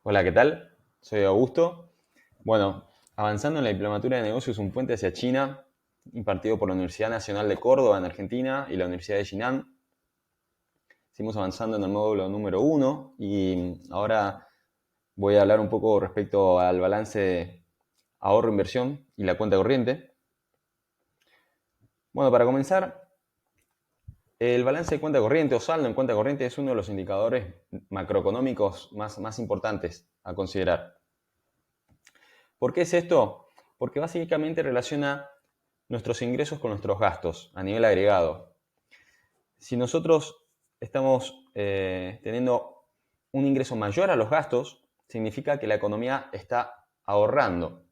Hola, ¿qué tal? Soy Augusto. Bueno, avanzando en la diplomatura de negocios, un puente hacia China, impartido por la Universidad Nacional de Córdoba en Argentina y la Universidad de Jinan. Seguimos avanzando en el módulo número uno y ahora voy a hablar un poco respecto al balance de ahorro-inversión y la cuenta corriente. Bueno, para comenzar, el balance de cuenta corriente o saldo en cuenta corriente es uno de los indicadores macroeconómicos más importantes a considerar. ¿Por qué es esto? Porque básicamente relaciona nuestros ingresos con nuestros gastos a nivel agregado. Si nosotros estamos teniendo un ingreso mayor a los gastos, significa que la economía está ahorrando.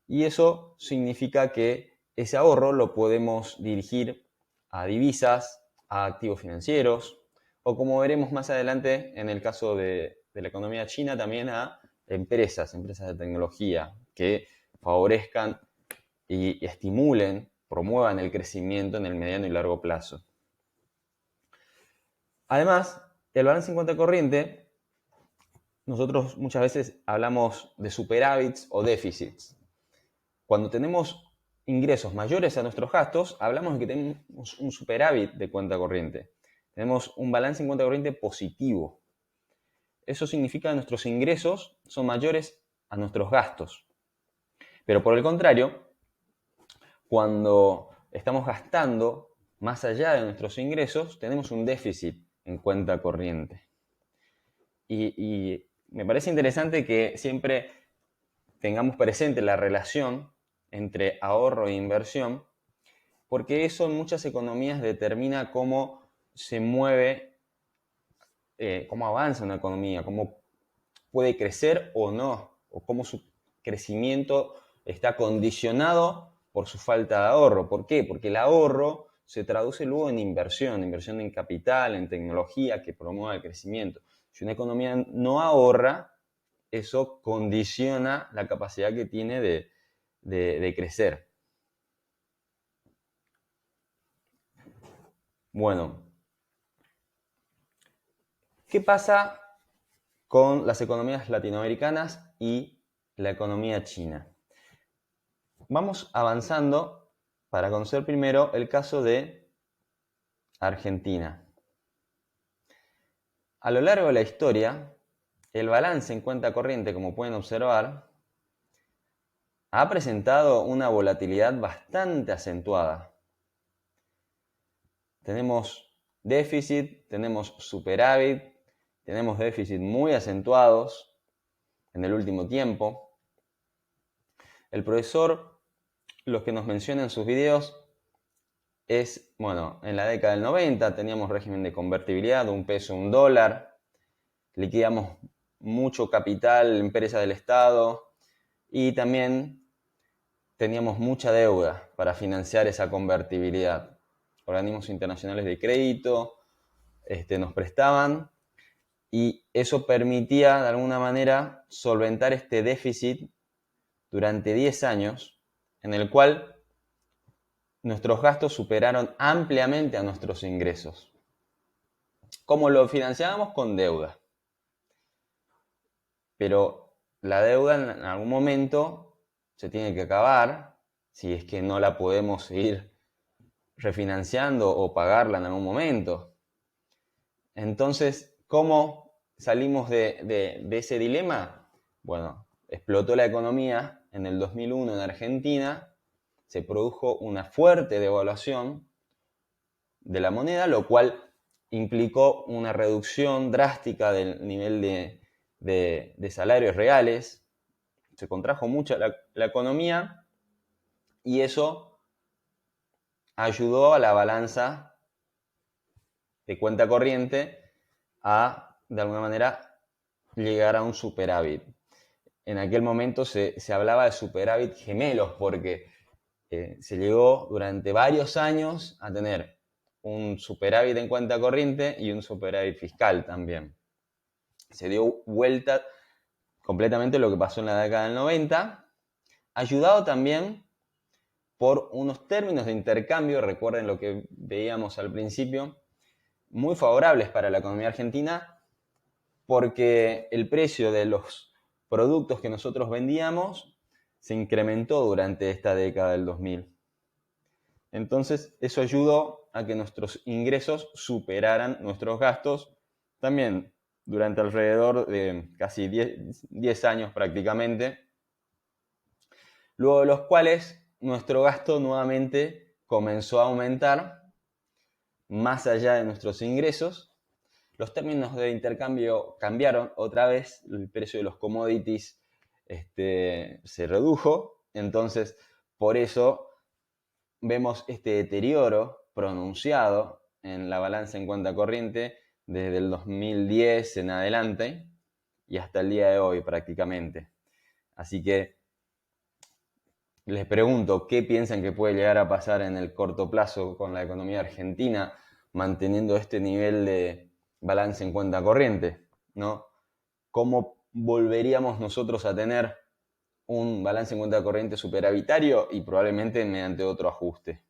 Y eso significa que ese ahorro lo podemos dirigir a divisas, a activos financieros, o como veremos más adelante en el caso de la economía china, también a empresas de tecnología que favorezcan y estimulen, promuevan el crecimiento en el mediano y largo plazo. Además, el balance en cuenta corriente, nosotros muchas veces hablamos de superávits o déficits. Cuando tenemos ingresos mayores a nuestros gastos, hablamos de que tenemos un superávit de cuenta corriente. Tenemos un balance en cuenta corriente positivo. Eso significa que nuestros ingresos son mayores a nuestros gastos. Pero por el contrario, cuando estamos gastando más allá de nuestros ingresos, tenemos un déficit en cuenta corriente. Y me parece interesante que siempre tengamos presente la relación entre ahorro e inversión, porque eso en muchas economías determina cómo se mueve, cómo avanza una economía, cómo puede crecer o no, o cómo su crecimiento está condicionado por su falta de ahorro. ¿Por qué? Porque el ahorro se traduce luego en inversión en capital, en tecnología que promueva el crecimiento. Si una economía no ahorra, eso condiciona la capacidad que tiene de crecer. Bueno, ¿qué pasa con las economías latinoamericanas y la economía china? Vamos avanzando para conocer primero el caso de Argentina. A lo largo de la historia, el balance en cuenta corriente, como pueden observar, ha presentado una volatilidad bastante acentuada. Tenemos déficit, tenemos superávit, tenemos déficit muy acentuados en el último tiempo. El profesor, los que nos menciona en sus videos, es, bueno, en la década del 90 teníamos régimen de convertibilidad, un peso, un dólar, liquidamos mucho capital, empresas del Estado y también teníamos mucha deuda para financiar esa convertibilidad. Organismos internacionales de crédito nos prestaban y eso permitía de alguna manera solventar este déficit durante 10 años en el cual nuestros gastos superaron ampliamente a nuestros ingresos. ¿Cómo lo financiábamos? Con deuda. Pero la deuda en algún momento se tiene que acabar si es que no la podemos seguir refinanciando o pagarla en algún momento. Entonces, ¿cómo salimos de ese dilema? Bueno, explotó la economía en el 2001 en Argentina, se produjo una fuerte devaluación de la moneda, lo cual implicó una reducción drástica del nivel de salarios reales, se contrajo mucho la economía y eso ayudó a la balanza de cuenta corriente a, de alguna manera, llegar a un superávit. En aquel momento se hablaba de superávit gemelos porque se llegó durante varios años a tener un superávit en cuenta corriente y un superávit fiscal también. Se dio vuelta completamente lo que pasó en la década del 90, ayudado también por unos términos de intercambio, recuerden lo que veíamos al principio, muy favorables para la economía argentina, porque el precio de los productos que nosotros vendíamos se incrementó durante esta década del 2000. Entonces, eso ayudó a que nuestros ingresos superaran nuestros gastos también durante alrededor de casi 10 años prácticamente, luego de los cuales nuestro gasto nuevamente comenzó a aumentar más allá de nuestros ingresos. Los términos de intercambio cambiaron otra vez, el precio de los commodities se redujo, entonces por eso vemos este deterioro pronunciado en la balanza en cuenta corriente desde el 2010 en adelante y hasta el día de hoy prácticamente. Así que les pregunto, ¿qué piensan que puede llegar a pasar en el corto plazo con la economía argentina manteniendo este nivel de balance en cuenta corriente, ¿no? ¿Cómo volveríamos nosotros a tener un balance en cuenta corriente superavitario y probablemente mediante otro ajuste?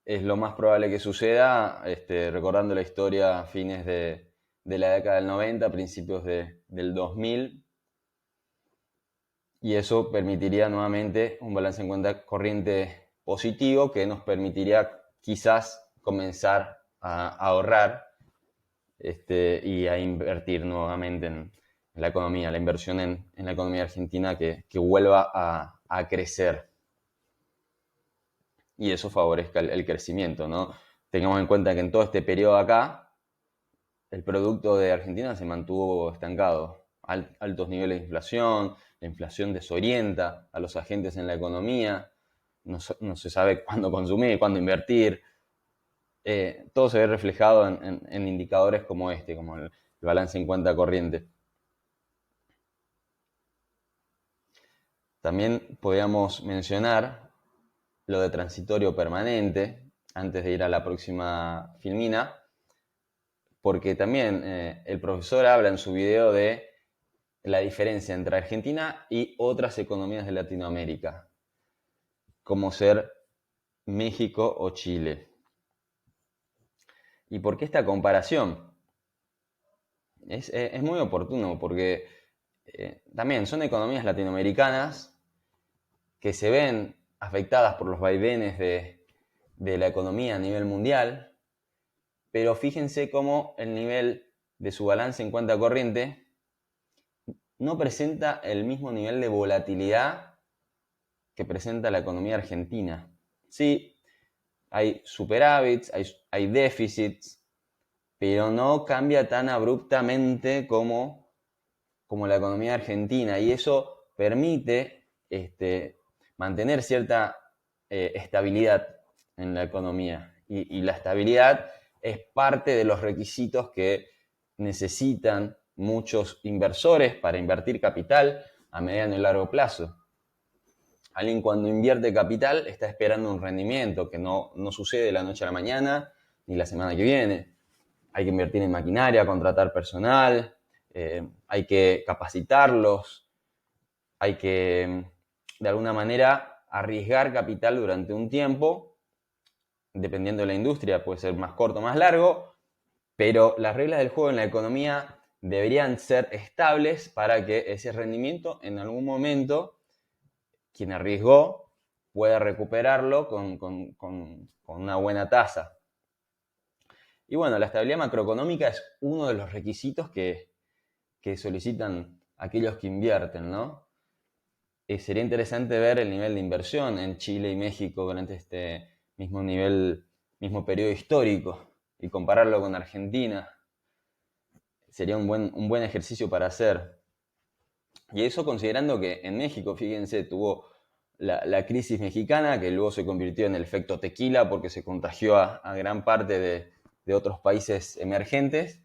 Es lo más probable que suceda, recordando la historia a fines de la década del 90, principios del 2000, y eso permitiría nuevamente un balance en cuenta corriente positivo que nos permitiría quizás comenzar a ahorrar y a invertir nuevamente en la economía, la inversión en la economía argentina que vuelva a crecer. Y eso favorezca el crecimiento, ¿no? Tengamos en cuenta que en todo este periodo acá, el producto de Argentina se mantuvo estancado. Altos niveles de inflación, la inflación desorienta a los agentes en la economía, no se sabe cuándo consumir, cuándo invertir. Todo se ve reflejado en indicadores como como el balance en cuenta corriente. También podríamos mencionar lo de transitorio permanente, antes de ir a la próxima filmina, porque también el profesor habla en su video de la diferencia entre Argentina y otras economías de Latinoamérica, como ser México o Chile. ¿Y por qué esta comparación? Es muy oportuno porque también son economías latinoamericanas que se ven afectadas por los vaivenes de la economía a nivel mundial, pero fíjense cómo el nivel de su balance en cuenta corriente no presenta el mismo nivel de volatilidad que presenta la economía argentina. Sí, hay superávits, hay déficits, pero no cambia tan abruptamente como la economía argentina, y eso permite mantener cierta estabilidad en la economía. Y la estabilidad es parte de los requisitos que necesitan muchos inversores para invertir capital a mediano y largo plazo. Alguien cuando invierte capital está esperando un rendimiento que no sucede de la noche a la mañana ni la semana que viene. Hay que invertir en maquinaria, contratar personal, hay que capacitarlos, hay que, de alguna manera, arriesgar capital durante un tiempo, dependiendo de la industria, puede ser más corto o más largo, pero las reglas del juego en la economía deberían ser estables para que ese rendimiento en algún momento, quien arriesgó, pueda recuperarlo con una buena tasa. Y bueno, la estabilidad macroeconómica es uno de los requisitos que solicitan aquellos que invierten, ¿no? Sería interesante ver el nivel de inversión en Chile y México durante este mismo periodo histórico y compararlo con Argentina. Sería un buen ejercicio para hacer. Y eso considerando que en México, fíjense, tuvo la crisis mexicana, que luego se convirtió en el efecto tequila porque se contagió a gran parte de otros países emergentes.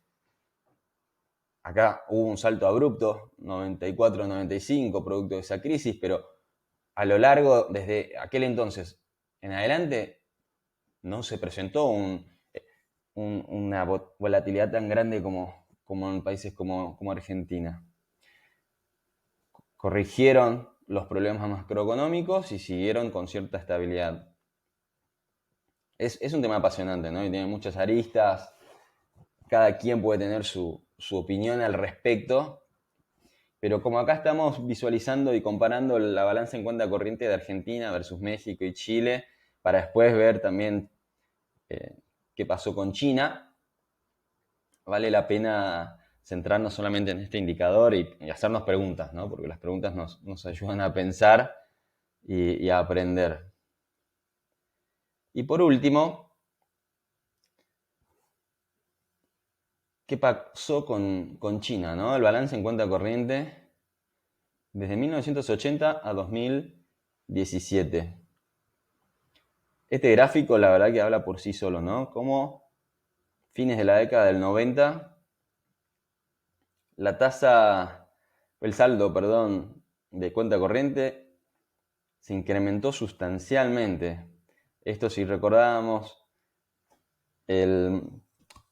Acá hubo un salto abrupto, 94-95, producto de esa crisis, pero a lo largo, desde aquel entonces en adelante, no se presentó una volatilidad tan grande como en países como Argentina. Corrigieron los problemas macroeconómicos y siguieron con cierta estabilidad. Es un tema apasionante, ¿no? Y tiene muchas aristas. Cada quien puede tener su su opinión al respecto. Pero como acá estamos visualizando y comparando la balanza en cuenta corriente de Argentina versus México y Chile, para después ver también qué pasó con China, vale la pena centrarnos solamente en este indicador y hacernos preguntas, ¿no? Porque las preguntas nos ayudan a pensar y a aprender. Y por último, ¿qué pasó con China, ¿no? El balance en cuenta corriente desde 1980 a 2017. Este gráfico, la verdad que habla por sí solo, ¿no? Como fines de la década del 90, la tasa, el saldo, perdón, de cuenta corriente se incrementó sustancialmente. Esto si recordábamos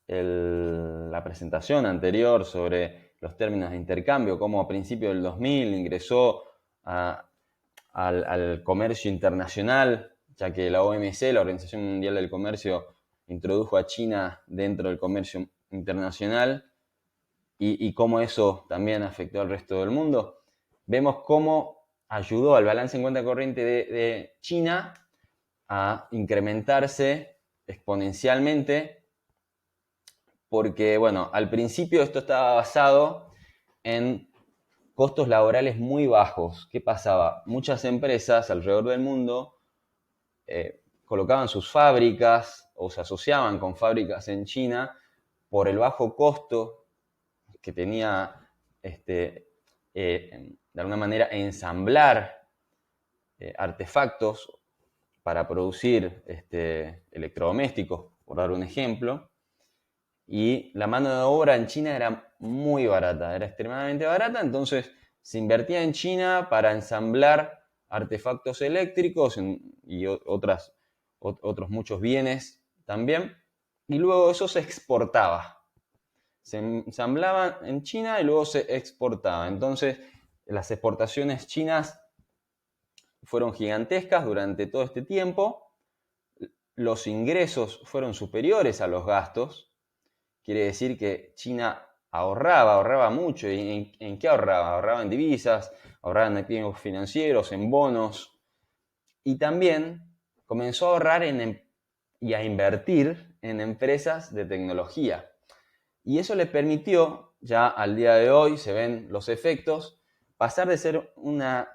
la presentación anterior sobre los términos de intercambio, cómo a principios del 2000 ingresó al comercio internacional, ya que la OMC, la Organización Mundial del Comercio, introdujo a China dentro del comercio internacional y cómo eso también afectó al resto del mundo. Vemos cómo ayudó al balance en cuenta corriente de China a incrementarse exponencialmente, porque, bueno, al principio esto estaba basado en costos laborales muy bajos. ¿Qué pasaba? Muchas empresas alrededor del mundo colocaban sus fábricas o se asociaban con fábricas en China por el bajo costo que tenía, de alguna manera, ensamblar artefactos para producir electrodomésticos, por dar un ejemplo. Y la mano de obra en China era muy barata, era extremadamente barata, entonces se invertía en China para ensamblar artefactos eléctricos y otros muchos bienes también, y luego eso se exportaba. Se ensamblaban en China y luego se exportaba. Entonces las exportaciones chinas fueron gigantescas durante todo este tiempo, los ingresos fueron superiores a los gastos. Quiere decir que China ahorraba mucho. ¿Y en qué ahorraba? Ahorraba en divisas, ahorraba en activos financieros, en bonos. Y también comenzó a ahorrar y a invertir en empresas de tecnología. Y eso le permitió, ya al día de hoy se ven los efectos, pasar de ser una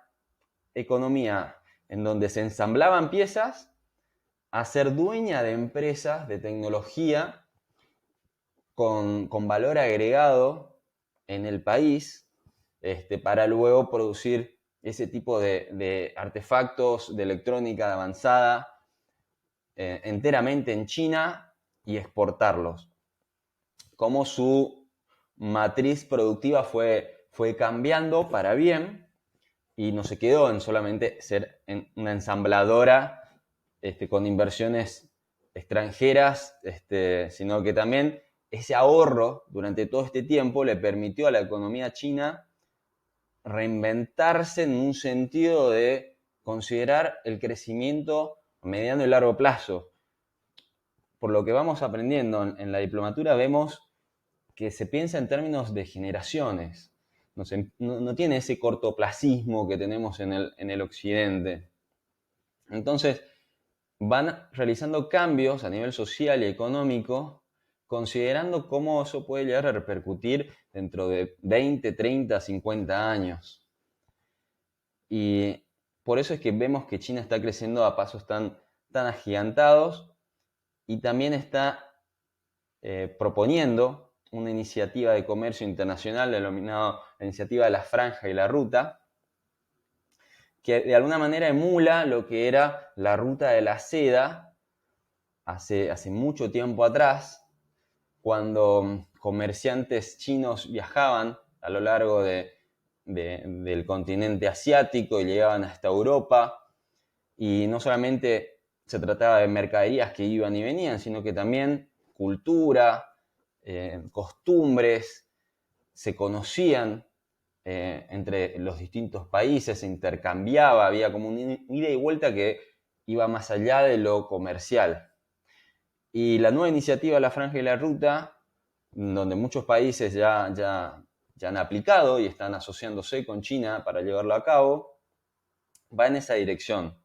economía en donde se ensamblaban piezas a ser dueña de empresas de tecnología con valor agregado en el país, para luego producir ese tipo de artefactos de electrónica avanzada enteramente en China y exportarlos. Como su matriz productiva fue cambiando para bien y no se quedó en solamente ser una ensambladora con inversiones extranjeras, sino que también ese ahorro durante todo este tiempo le permitió a la economía china reinventarse en un sentido de considerar el crecimiento a mediano y largo plazo. Por lo que vamos aprendiendo en la diplomatura, vemos que se piensa en términos de generaciones. No tiene ese cortoplacismo que tenemos en el occidente. Entonces, van realizando cambios a nivel social y económico, considerando cómo eso puede llegar a repercutir dentro de 20, 30, 50 años. Y por eso es que vemos que China está creciendo a pasos tan agigantados y también está proponiendo una iniciativa de comercio internacional denominada la Iniciativa de la Franja y la Ruta, que de alguna manera emula lo que era la Ruta de la Seda hace mucho tiempo atrás, cuando comerciantes chinos viajaban a lo largo del continente asiático y llegaban hasta Europa, y no solamente se trataba de mercaderías que iban y venían, sino que también cultura, costumbres, se conocían entre los distintos países, se intercambiaba, había como un ida y vuelta que iba más allá de lo comercial. Y la nueva iniciativa La Franja y la Ruta donde muchos países ya han aplicado y están asociándose con China para llevarlo a cabo, va en esa dirección.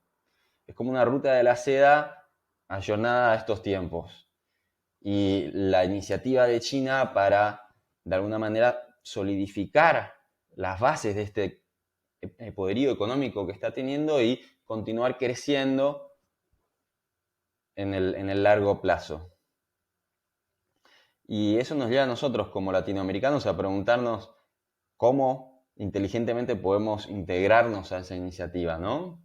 Es como una ruta de la seda ayornada a estos tiempos. Y la iniciativa de China para, de alguna manera, solidificar las bases de este poderío económico que está teniendo y continuar creciendo en el largo plazo. Y eso nos lleva a nosotros como latinoamericanos a preguntarnos cómo inteligentemente podemos integrarnos a esa iniciativa, ¿no?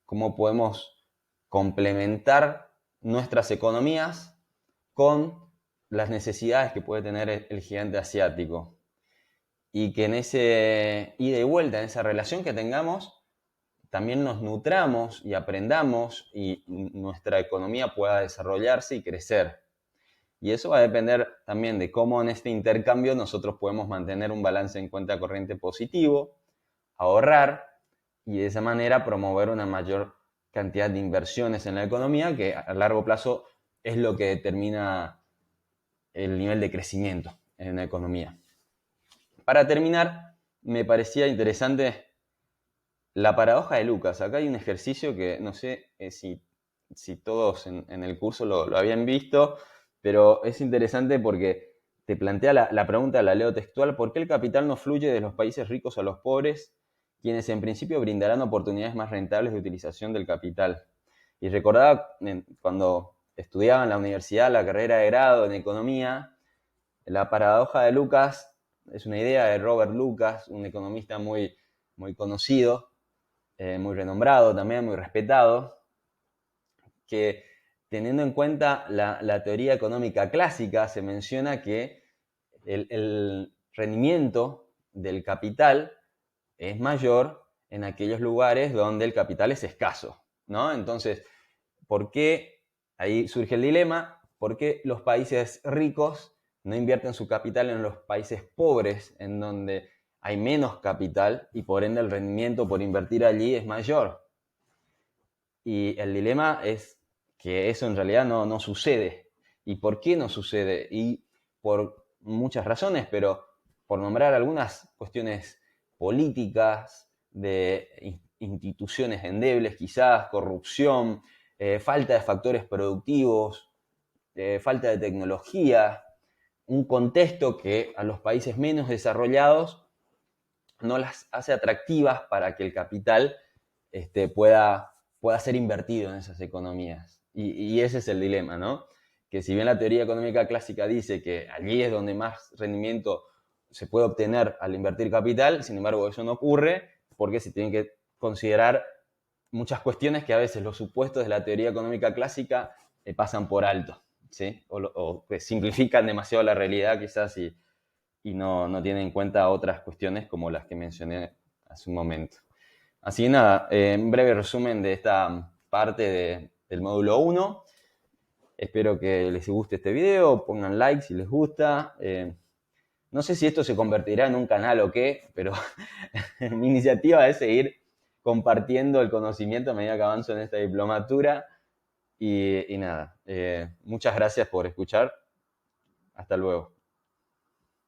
Cómo podemos complementar nuestras economías con las necesidades que puede tener el gigante asiático. Y que en ese ida y vuelta, en esa relación que tengamos, también nos nutramos y aprendamos y nuestra economía pueda desarrollarse y crecer. Y eso va a depender también de cómo en este intercambio nosotros podemos mantener un balance en cuenta corriente positivo, ahorrar y de esa manera promover una mayor cantidad de inversiones en la economía, que a largo plazo es lo que determina el nivel de crecimiento en la economía. Para terminar, me parecía interesante la paradoja de Lucas. Acá hay un ejercicio que no sé si todos en el curso lo habían visto, pero es interesante porque te plantea la pregunta, la leo textual: ¿por qué el capital no fluye de los países ricos a los pobres, quienes en principio brindarán oportunidades más rentables de utilización del capital? Y recordaba cuando estudiaba en la universidad la carrera de grado en economía, la paradoja de Lucas es una idea de Robert Lucas, un economista muy, muy conocido, muy renombrado también, muy respetado, que teniendo en cuenta la teoría económica clásica, se menciona que el rendimiento del capital es mayor en aquellos lugares donde el capital es escaso, ¿no? Entonces, ¿por qué? Ahí surge el dilema: ¿por qué los países ricos no invierten su capital en los países pobres, en donde hay menos capital y por ende el rendimiento por invertir allí es mayor? Y el dilema es que eso en realidad no sucede. ¿Y por qué no sucede? Y por muchas razones, pero por nombrar algunas cuestiones políticas, de instituciones endebles quizás, corrupción, falta de factores productivos, falta de tecnología, un contexto que a los países menos desarrollados no las hace atractivas para que el capital pueda ser invertido en esas economías. Y ese es el dilema, ¿no? Que si bien la teoría económica clásica dice que allí es donde más rendimiento se puede obtener al invertir capital, sin embargo eso no ocurre porque se tienen que considerar muchas cuestiones que a veces los supuestos de la teoría económica clásica pasan por alto, ¿sí? O que simplifican demasiado la realidad quizás y no tienen en cuenta otras cuestiones como las que mencioné hace un momento. Así que nada, un breve resumen de esta parte del módulo 1. Espero que les guste este video, pongan like si les gusta. No sé si esto se convertirá en un canal o qué, pero mi iniciativa es seguir compartiendo el conocimiento a medida que avanzo en esta diplomatura. Y nada, muchas gracias por escuchar. Hasta luego.